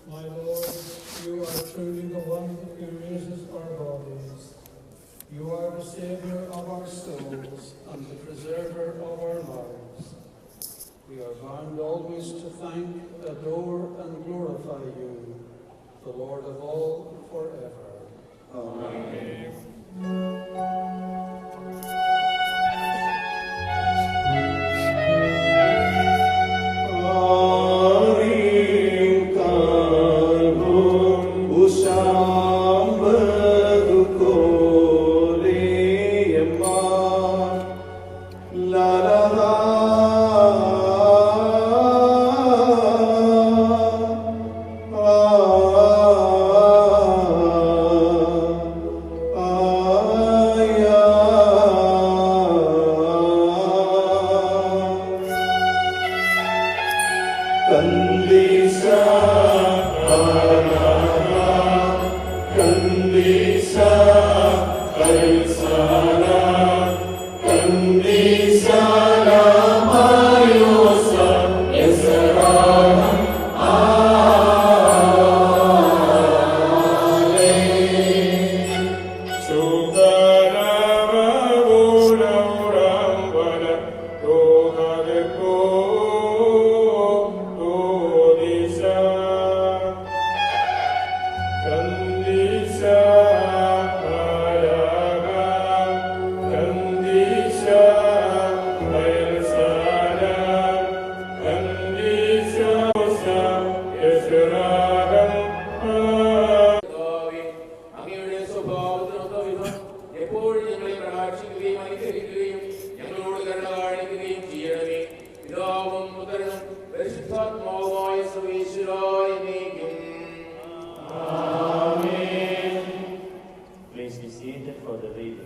My Lord, you are truly the one who raises our bodies. You are the Savior of our souls and the preserver of our lives. We are bound always to thank, adore, and glorify you, the Lord of all, forever. Amen. Please be seated for the reading.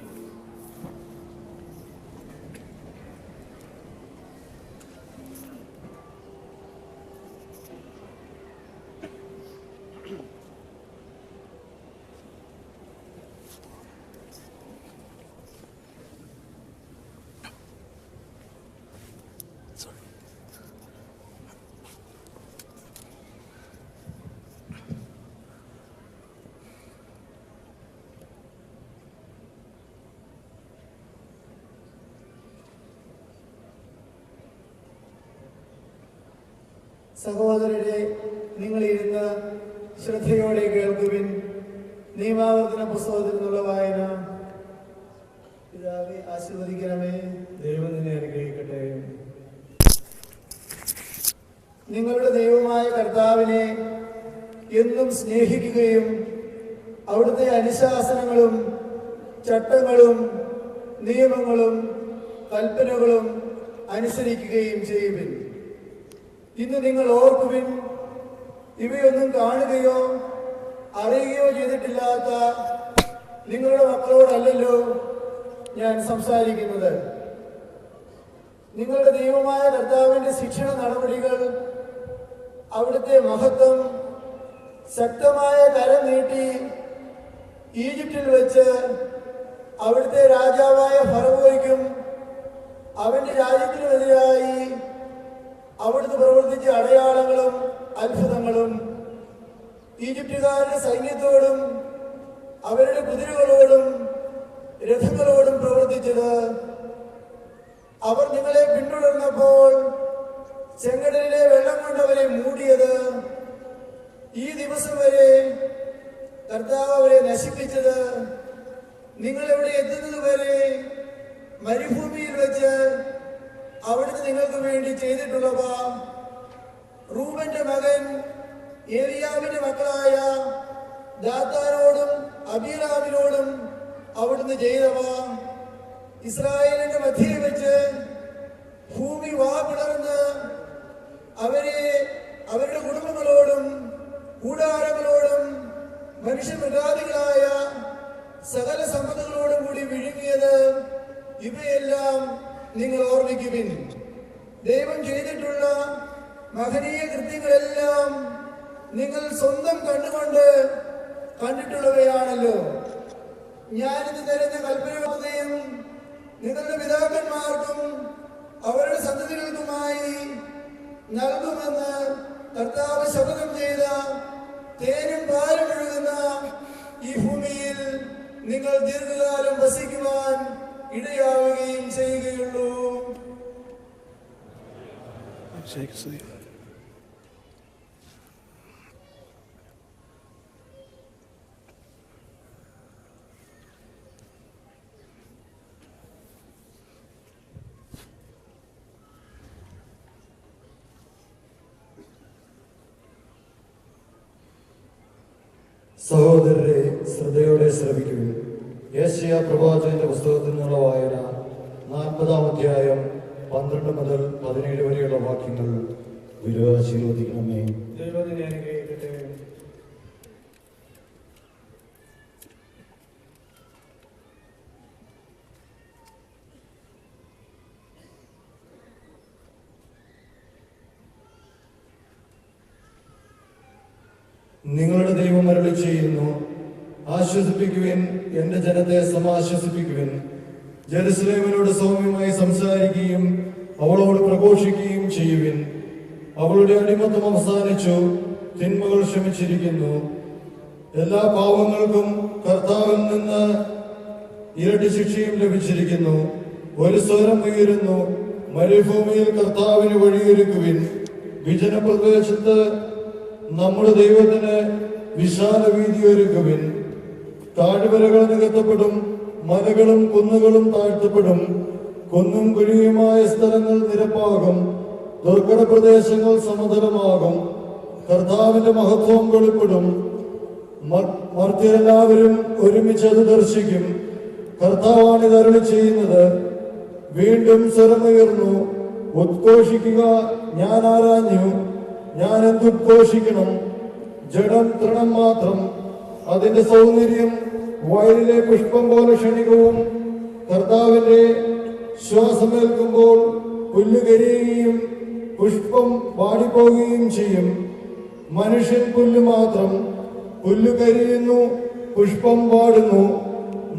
സഹോദരരെ, നിങ്ങളിരുന്ന് ശ്രദ്ധയോടെ കേൾക്കുവിൻ. നിയമാവർത്തന പുസ്തകത്തിൽ നിന്നുള്ള വായന. പിതാവേ, ആശീർവദിക്കണമേ. ദൈവം നിന്നെ അനുഗ്രഹിക്കട്ടെ. നിങ്ങളുടെ ദൈവമായ കർത്താവിനെ എന്നും സ്നേഹിക്കുകയും അവിടുത്തെ അനുശാസനങ്ങളും ചട്ടങ്ങളും നിയമങ്ങളും കൽപ്പനകളും അനുസരിക്കുകയും ചെയ്യുവിൻ. ഇന്ന് നിങ്ങൾ ഓർക്കുവിൻ, ഇവയൊന്നും കാണുകയോ അറിയുകയോ ചെയ്തിട്ടില്ലാത്ത നിങ്ങളുടെ മക്കളോടല്ലല്ലോ ഞാൻ സംസാരിക്കുന്നത്. നിങ്ങളുടെ ദൈവമായ കർത്താവിന്റെ ശിക്ഷണ നടപടികൾ, അവിടുത്തെ മഹത്വം, ശക്തമായ കരം നീട്ടി ഈജിപ്തിൽ വെച്ച് അവിടുത്തെ രാജാവായ ഫറവോയ്ക്കും അവന്റെ രാജ്യത്തിനുമെതിരായി അവിടുന്ന് പ്രവർത്തിച്ച അടയാളങ്ങളും അത്ഭുതങ്ങളും, ഈജിപ്തുകാരുടെ സൈന്യത്തോടും അവരുടെ കുതിരകളോടും രഥങ്ങളോടും പ്രവർത്തിച്ചത്, അവർ നിങ്ങളെ പിന്തുടർന്നപ്പോൾ ചെങ്കടലിലെ വെള്ളം കൊണ്ടവരെ മൂടിയത്, ഈ ദിവസം വരെ കർത്താവ് അവരെ നശിപ്പിച്ചത്, നിങ്ങളെവിടെ എത്തുന്നത് വരെ മരുഭൂമിയിൽ വെച്ച് അവിടുന്ന് നിങ്ങൾക്ക് വേണ്ടി ചെയ്തിട്ടുള്ളവ, റൂബന്റെ മകൻ ഏലിയാവിന്റെ മക്കളായ ദാത്താനോടും അബീറാമിനോടും അവിടുന്ന് ചെയ്തവ, ഇസ്രായേലിന്റെ മധ്യേ വെച്ച് ഭൂമി പിളർന്ന് അവരെ അവരുടെ കുടുംബങ്ങളോടും കൂടാരങ്ങളോടും മനുഷ്യമൃഗാദികളായ സകല സമ്പത്തുകളോടും കൂടി വിഴുങ്ങിയത്, ഇവയെല്ലാം നിങ്ങൾ ഓർമ്മിക്കുവിൻ. ദൈവം ചെയ്തിട്ടുള്ള മഹനീയ കൃത്യങ്ങളെല്ലാം നിങ്ങൾ സ്വന്തം കണ്ണുകൊണ്ട് കണ്ടിട്ടുള്ളവയാണല്ലോ. ഞാനിത് തരുന്ന കൽപ്പനയും നിങ്ങളുടെ പിതാക്കന്മാർക്കും അവരുടെ സന്തതികൾക്കുമായി നൽകുമെന്ന് കർത്താവ് ശപഥം ചെയ്ത തേനും പാലും ഒഴുകുന്ന ഈ ഭൂമിയിൽ നിങ്ങൾ ദീർഘകാലം വസിക്കുവാൻ ഇടയാവുകയും ചെയ്യുകയുള്ളൂ. സഹോദരരെ, ശ്രദ്ധയോടെ ശ്രവിക്കുകയും യെശയ്യാ പ്രവാചകന്റെ പുസ്തകത്തിൽ നിന്നുള്ള വായന 40-ാം അധ്യായം 12 മുതൽ 17 വരെയുള്ള വാക്യങ്ങൾ ആശീർവദിക്കണമേ. ദൈവത്തിനെ അനുഗ്രഹിക്കട്ടെ. നിങ്ങളുടെ ദൈവം അരുളി ചെയ്യുന്നു, ആശ്വസിപ്പിക്കുവിൻ, എന്റെ ജനത്തെ സമാശ്വസിപ്പിക്കുവിൻ. ജെറുസലേമിനോട് സൗമ്യമായി സംസാരിക്കുകയും അവളോട് പ്രഘോഷിക്കുകയും ചെയ്യുവിൻ. അവളുടെ അടിമത്തം അവസാനിച്ചു, തിന്മകൾ ക്ഷമിച്ചിരിക്കുന്നു. എല്ലാ പാവങ്ങൾക്കും കർത്താവിൽ നിന്ന് ഇരട്ടി ശിക്ഷയും ലഭിച്ചിരിക്കുന്നു. ഒരു സ്വരം ഉയരുന്നു, മരുഭൂമിയിൽ കർത്താവിന് വഴിയൊരുക്കുവിൻ. വിജനപ്രദേശത്ത് നമ്മുടെ ദൈവത്തിന് വിശാല വീതി ഒരുക്കുവിൻ. താഴ്വരകൾ നികത്തപ്പെടും, മലകളും കുന്നുകളും താഴ്ത്തപ്പെടും. കുന്നും കുഴിയുമായ സ്ഥലങ്ങൾ നിരപ്പാകും, ദുർഘട പ്രദേശങ്ങൾ സമതലമാകും. കർത്താവിന്റെ മഹത്വം വെളിപ്പെടും. മർത്യരെല്ലാവരും ഒരുമിച്ച് അത് ദർശിക്കും. കർത്താവാണ് ഇത് അരുളി ചെയ്യുന്നത്. വീണ്ടും സ്വരമുയർന്നു, ഉദ്ഘോഷിക്കുക, ഞാൻ ആരാഞ്ഞു, ഞാൻ എന്തുദ്ഘോഷിക്കണം? ജഡം തൃണം മാത്രം, അതിന്റെ സൗന്ദര്യം വയലിലെ പുഷ്പം പോലെ ക്ഷണികവും. കർത്താവിന്റെ ശ്വാസമേൽക്കുമ്പോൾ പുല്ല് കരിയുകയും പുഷ്പം വാടിപ്പോകുകയും ചെയ്യും. മനുഷ്യൻ പുല്ല് മാത്രം, പുല്ല് കരിയുന്നു, പുഷ്പം വാടുന്നു.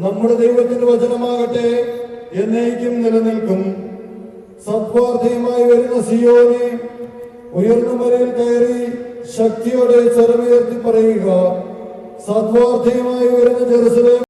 നമ്മുടെ ദൈവത്തിന്റെ വചനമാകട്ടെ എന്നേക്കും നിലനിൽക്കും. സത്വാർത്ഥയുമായി വരുന്ന സിയോനെ, ഉയർന്ന മലയിൽ കയറി ശക്തിയോടെ സ്വരമുയർത്തി പറയുക. സത്വാർത്ഥയുമായി വരുന്ന ജെറുസലേം